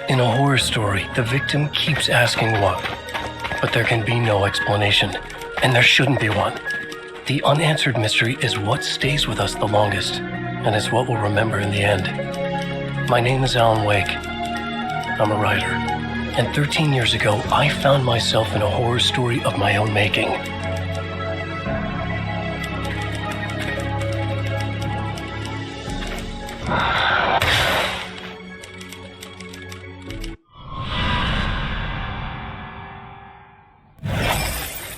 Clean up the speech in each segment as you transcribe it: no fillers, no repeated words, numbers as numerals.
In a horror story, the victim keeps asking what, but there can be no explanation, and there shouldn't be one. The unanswered mystery is what stays with us the longest, and is what we'll remember in the end. My name is Alan Wake. I'm a writer, and 13 years ago, I found myself in a horror story of my own making.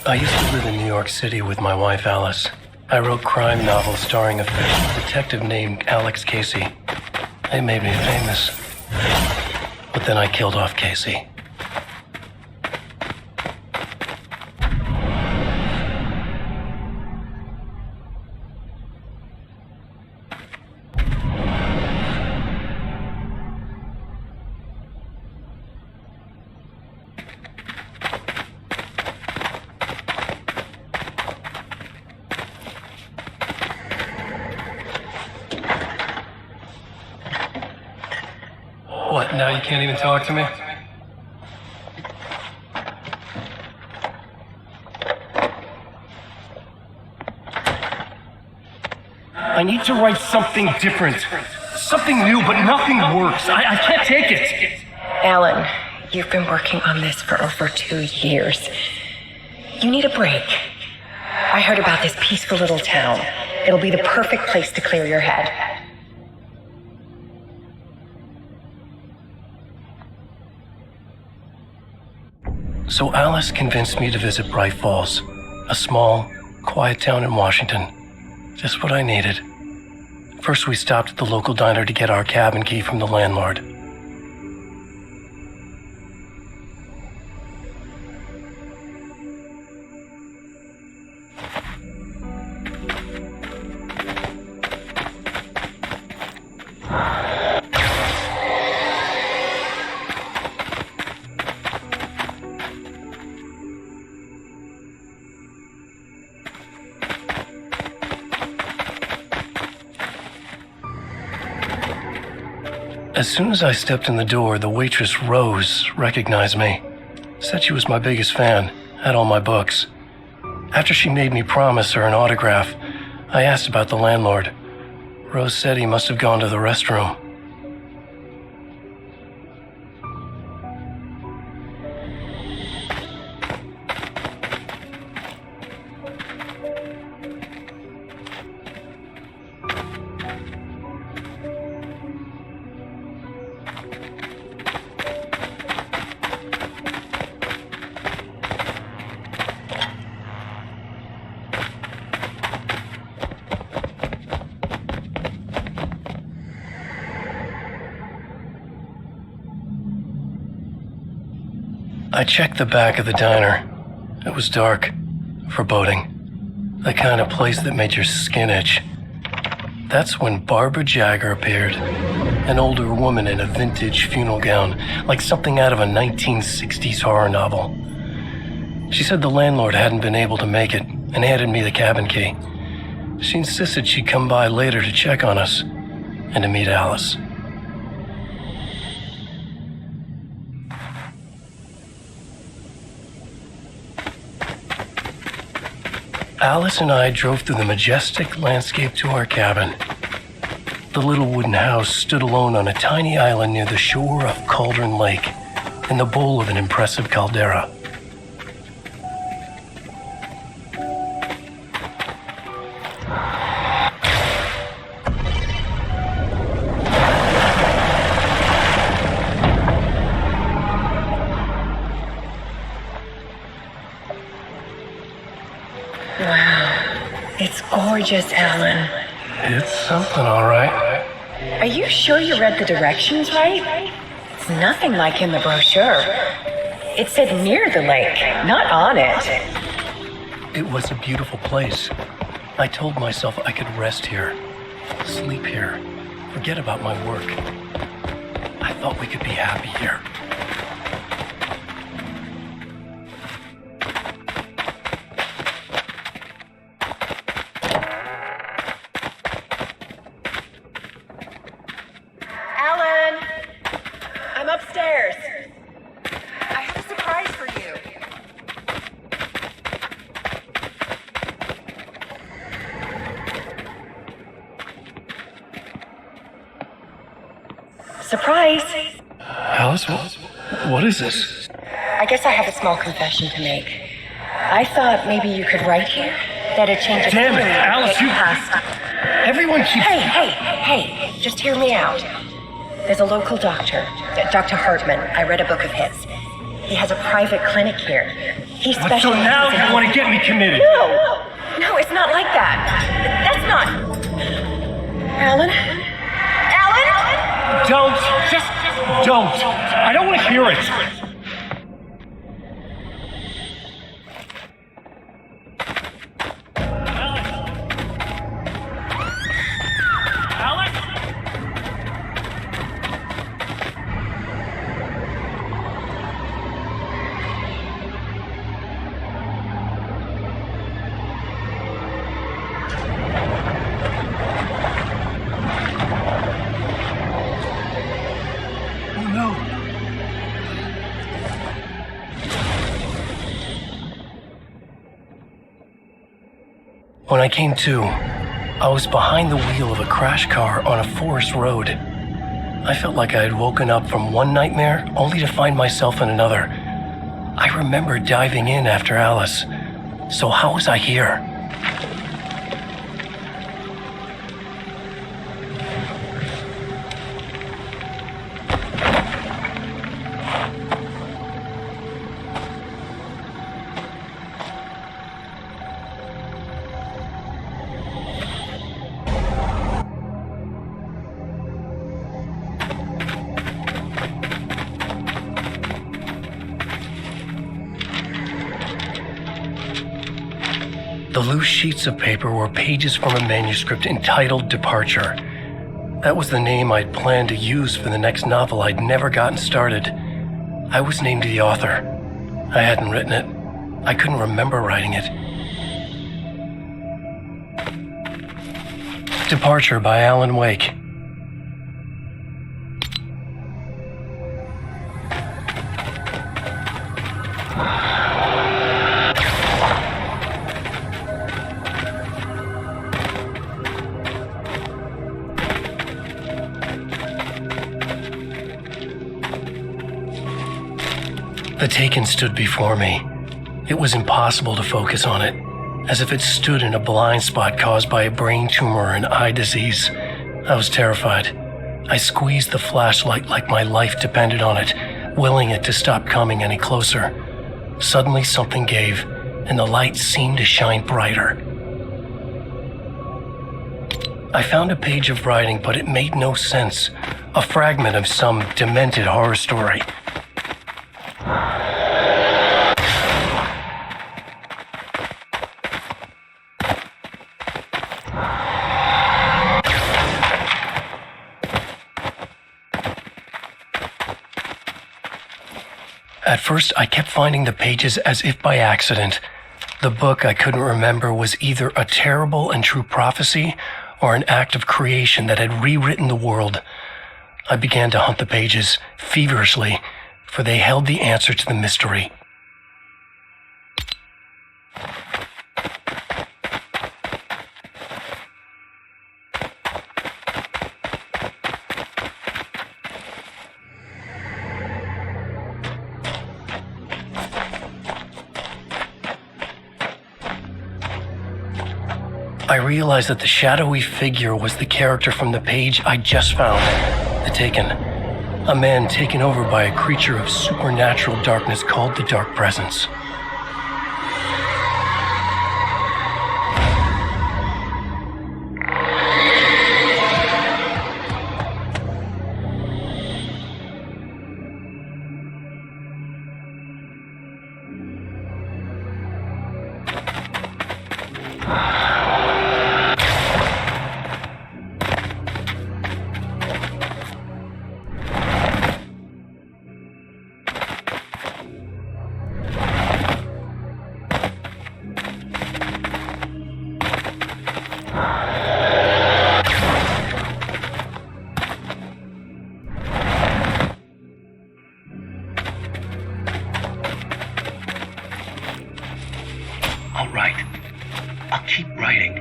I used to live in New York City with my wife, Alice. I wrote crime novels starring a fictional detective named Alex Casey. They made me famous. But then I killed off Casey. What, now you can't even talk to me? I need to write something different. Something new, but nothing works. I can't take it. Alan, you've been working on this for over 2 years. You need a break. I heard about this peaceful little town. It'll be the perfect place to clear your head. So Alice convinced me to visit Bright Falls, a small, quiet town in Washington. Just what I needed. First, we stopped at the local diner to get our cabin key from the landlord. As soon as I stepped in the door, the waitress, Rose, recognized me. Said she was my biggest fan, had all my books. After she made me promise her an autograph, I asked about the landlord. Rose said he must have gone to the restroom. I checked the back of the diner. It was dark, foreboding, the kind of place that made your skin itch. That's when Barbara Jagger appeared, an older woman in a vintage funeral gown, like something out of a 1960s horror novel. She said the landlord hadn't been able to make it and handed me the cabin key. She insisted she'd come by later to check on us and to meet Alice. Alice and I drove through the majestic landscape to our cabin. The little wooden house stood alone on a tiny island near the shore of Cauldron Lake, in the bowl of an impressive caldera. Wow, it's gorgeous, Alan. It's something, all right. Are you sure you read the directions right? It's nothing like in the brochure. It said near the lake, not on it. It was a beautiful place. I told myself I could rest here, sleep here, forget about my work. I thought we could be happy here. Alan, I'm upstairs. Surprise! Alice, what is this? I guess I have a small confession to make. I thought maybe you could write here. That a change of Damn it, scenery Alice, would you... get past. Everyone keeps... Hey, just hear me out. There's a local doctor, Dr. Hartman. I read a book of his. He has a private clinic here. He specializes So now you want to get me committed? No, it's not like that. That's not... Alan? Don't. Just don't. I don't want to hear it. When I came to, I was behind the wheel of a crash car on a forest road. I felt like I had woken up from one nightmare only to find myself in another. I remember diving in after Alice. So how was I here? The loose sheets of paper were pages from a manuscript entitled Departure. That was the name I'd planned to use for the next novel I'd never gotten started. I was named the author. I hadn't written it. I couldn't remember writing it. Departure by Alan Wake. The Taken stood before me. It was impossible to focus on it, as if it stood in a blind spot caused by a brain tumor and eye disease. I was terrified. I squeezed the flashlight like my life depended on it, willing it to stop coming any closer. Suddenly something gave, and the light seemed to shine brighter. I found a page of writing, but it made no sense. A fragment of some demented horror story. At first, I kept finding the pages as if by accident. The book I couldn't remember was either a terrible and true prophecy or an act of creation that had rewritten the world. I began to hunt the pages feverishly, for they held the answer to the mystery. I realized that the shadowy figure was the character from the page I just found, The Taken. A man taken over by a creature of supernatural darkness called the Dark Presence. All right. I'll keep writing.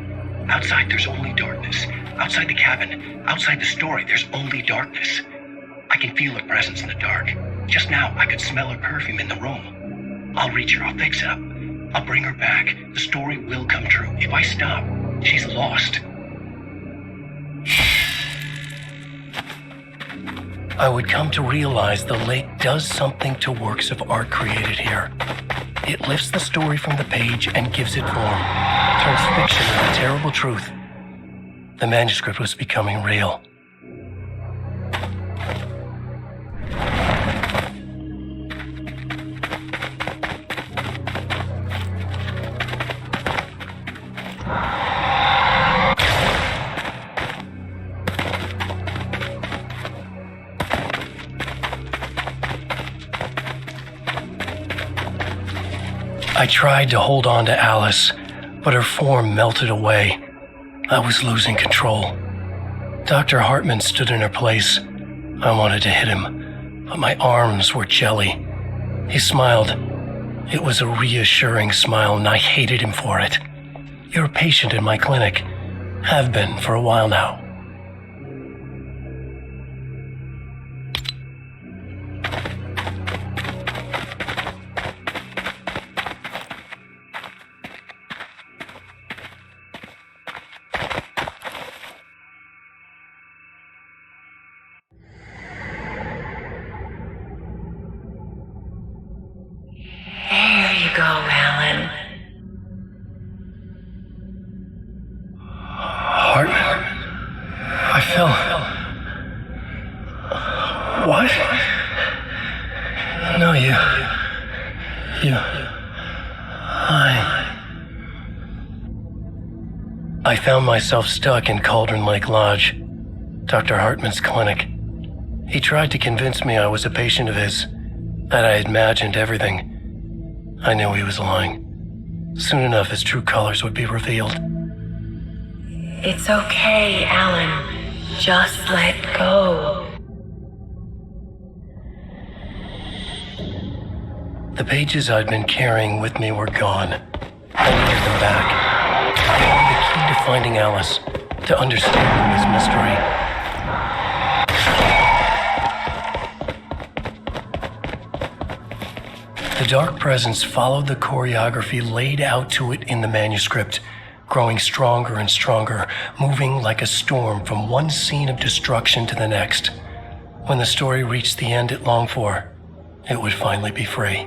Outside, there's only darkness. Outside the cabin, outside the story, there's only darkness. I can feel her presence in the dark. Just now, I could smell her perfume in the room. I'll reach her. I'll fix it up. I'll bring her back. The story will come true. If I stop, she's lost. I would come to realize the lake does something to works of art created here. It lifts the story from the page and gives it form, turns fiction into terrible truth. The manuscript was becoming real. I tried to hold on to Alice, but her form melted away. I was losing control. Dr. Hartman stood in her place. I wanted to hit him, but my arms were jelly. He smiled. It was a reassuring smile, and I hated him for it. You're a patient in my clinic. Have been for a while now. There you go, Alan. Hartman? I fell. What? No, you. I found myself stuck in Cauldron Lake Lodge, Dr. Hartman's clinic. He tried to convince me I was a patient of his, that I had imagined everything. I knew he was lying. Soon enough, his true colors would be revealed. It's okay, Alan. Just let go. The pages I'd been carrying with me were gone. I needed them back. They were the key to finding Alice, to understanding this mystery. The dark presence followed the choreography laid out to it in the manuscript, growing stronger and stronger, moving like a storm from one scene of destruction to the next. When the story reached the end it longed for, it would finally be free.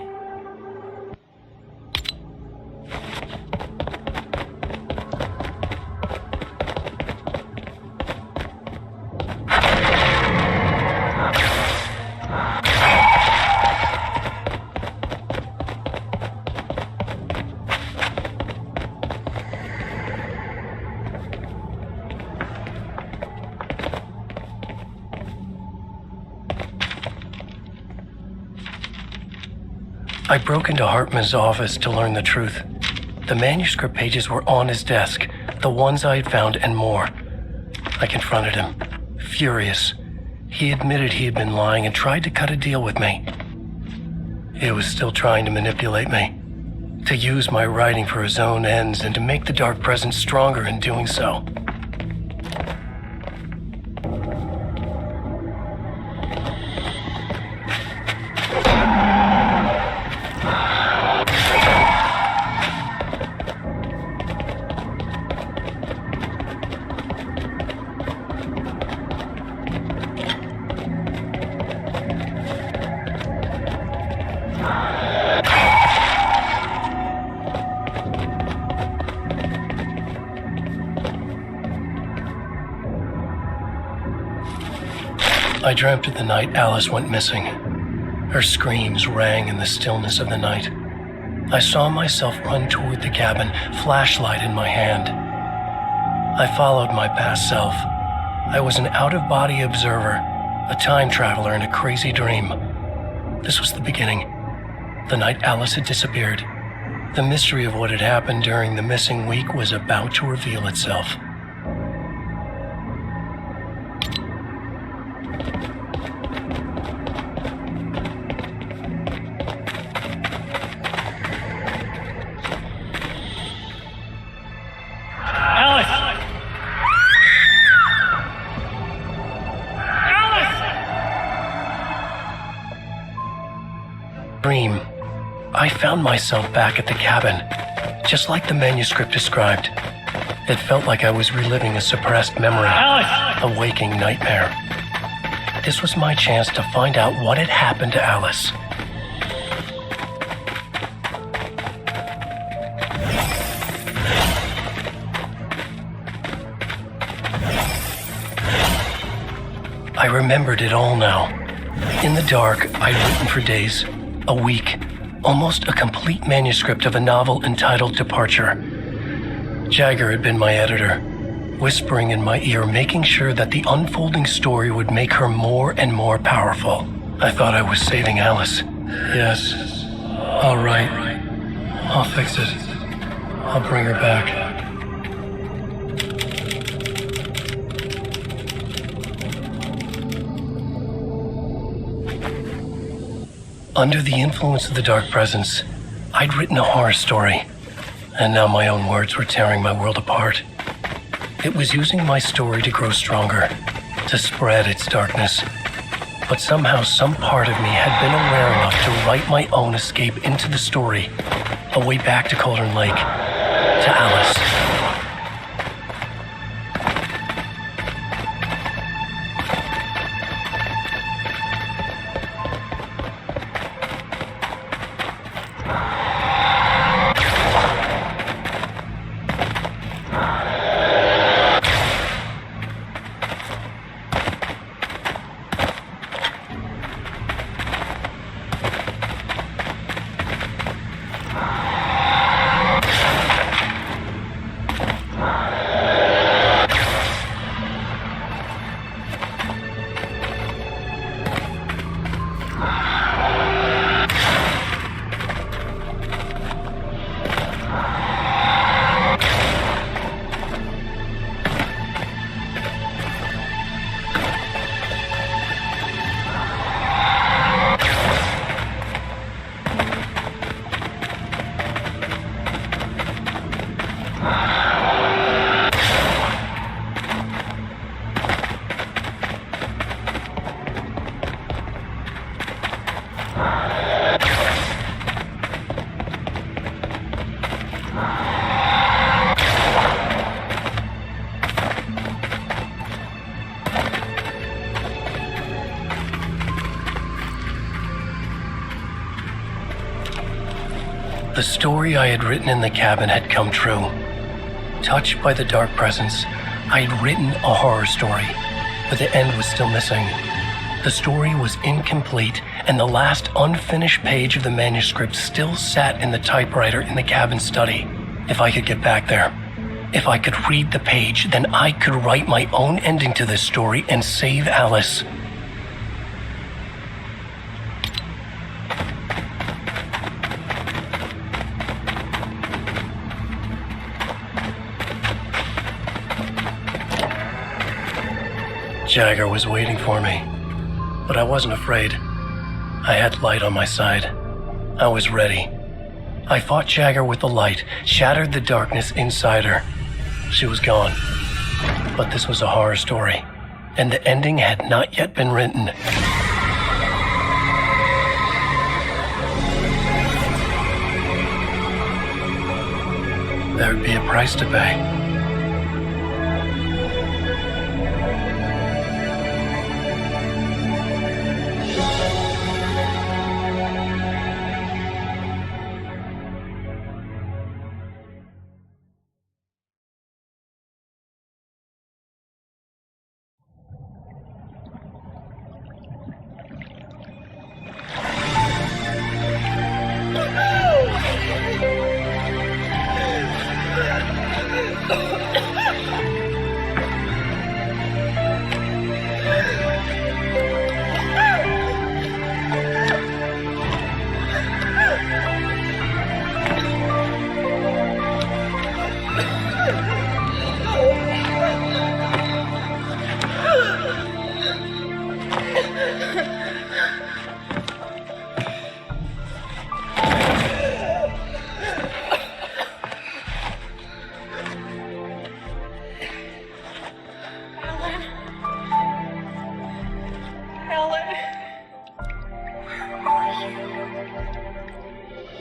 I broke into Hartman's office to learn the truth. The manuscript pages were on his desk, the ones I had found and more. I confronted him, furious. He admitted he had been lying and tried to cut a deal with me. He was still trying to manipulate me, to use my writing for his own ends and to make the dark presence stronger in doing so. I dreamt of the night Alice went missing. Her screams rang in the stillness of the night. I saw myself run toward the cabin, flashlight in my hand. I followed my past self. I was an out-of-body observer, a time traveler in a crazy dream. This was the beginning. The night Alice had disappeared. The mystery of what had happened during the missing week was about to reveal itself. found myself back at the cabin, just like the manuscript described. It felt like I was reliving a suppressed memory, a waking nightmare. This was my chance to find out what had happened to Alice. I remembered it all now. In the dark, I'd written for days, a week, almost a complete manuscript of a novel entitled Departure. Jagger had been my editor, whispering in my ear, making sure that the unfolding story would make her more and more powerful. I thought I was saving Alice. Yes. All right. I'll fix it. I'll bring her back. Under the influence of the dark presence, I'd written a horror story, and now my own words were tearing my world apart. It was using my story to grow stronger, to spread its darkness. But somehow some part of me had been aware enough to write my own escape into the story, a way back to Cauldron Lake, to Alice. The story I had written in the cabin had come true. Touched by the dark presence, I had written a horror story, but the end was still missing. The story was incomplete, and the last unfinished page of the manuscript still sat in the typewriter in the cabin study. If I could get back there, if I could read the page, then I could write my own ending to this story and save Alice. Jagger was waiting for me, but I wasn't afraid. I had light on my side. I was ready. I fought Jagger with the light, shattered the darkness inside her. She was gone. But this was a horror story, and the ending had not yet been written. There would be a price to pay.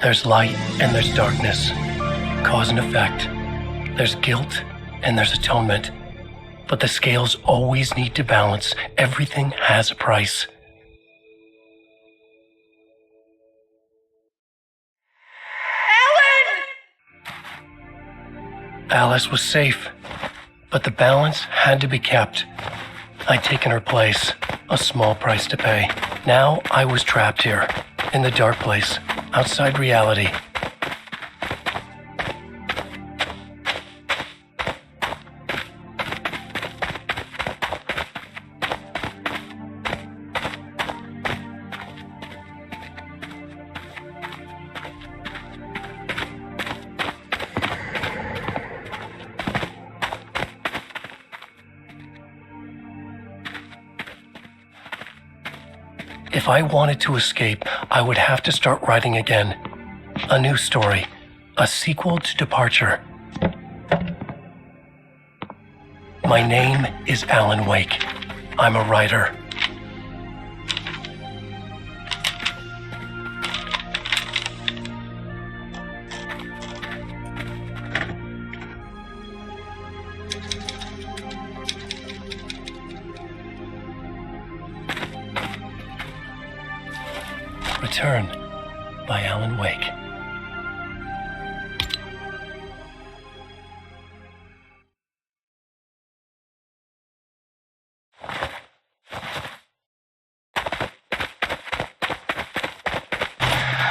There's light and there's darkness, cause and effect. There's guilt and there's atonement. But the scales always need to balance. Everything has a price. Alice was safe, but the balance had to be kept. I'd taken her place, a small price to pay. Now I was trapped here, in the dark place, outside reality. If I wanted to escape, I would have to start writing again. A new story. A sequel to Departure. My name is Alan Wake. I'm a writer. Return by Alan Wake.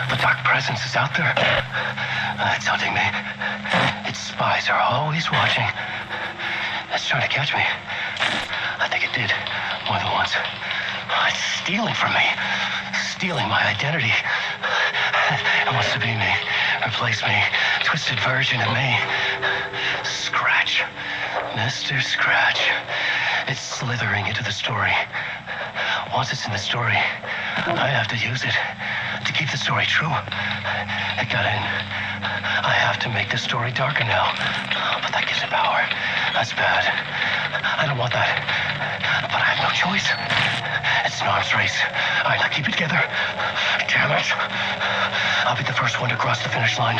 The dark presence is out there. It's hunting me. Its spies are always watching. It's trying to catch me. I think it did more than once. It's stealing from me. Stealing my identity. It wants to be me, replace me, twisted version of me. Scratch. Mr. Scratch. It's slithering into the story. Once it's in the story, I have to use it to keep the story true. It got in. I have to make the story darker now. But that gives it power. That's bad. I don't want that. But I have no choice. It's an arms race. All right, now keep it together. Damn it. I'll be the first one to cross the finish line.